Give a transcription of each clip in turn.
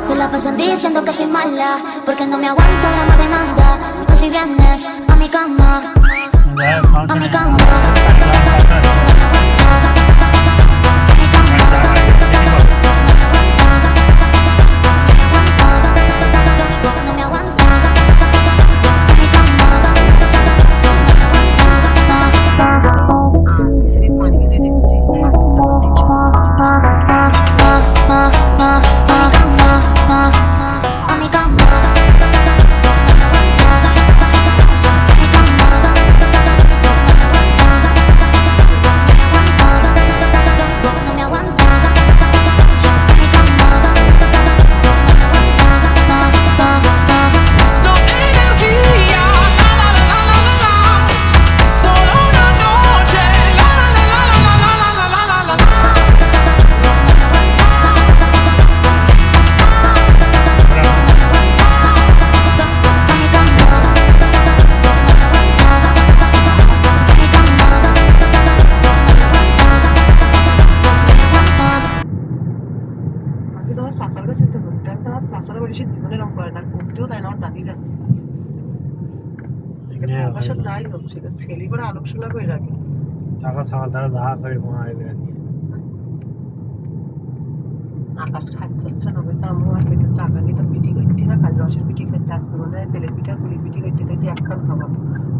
Se la pasan diciendo que soy mala, porque no me aguanto la más de nada. Y pues si vienes a mi cama, a mi cama. জীবনে রং করে না, ঘুমতেও দেয় না আমার দাদিরা। বাসার যাই হোক, সেটা ছেলে করে আলোকশোলা করে রাখে। টাকা ছাগল তারা যাহা করে ঘুমাইবে রাখি। আকাশ খাচ্ছে না, তো আমি আর পেটে চাকা নিয়ে তো পিঠি করছি না, কাল রসের পিঠি খাইতে আজকে মনে হয় তেলের পিঠা পুলি পিঠি করতে দিতে একখান খাবো,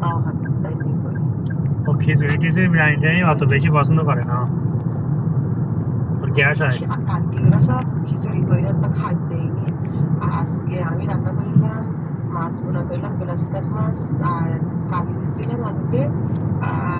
তাও হাত তাই নেই করে। ও খিচুড়ি টিচুড়ি বিরিয়ানি অত বেশি পছন্দ করে না, ওর গ্যাস হয়। কালকে ওরা সব খিচুড়ি করে তো খাইতেই নি। আজকে আমি রান্না করলাম, মাছ বোনা করলাম, গ্লাস কাপ মাছ, আর কালি দিয়েছিলাম আজকে।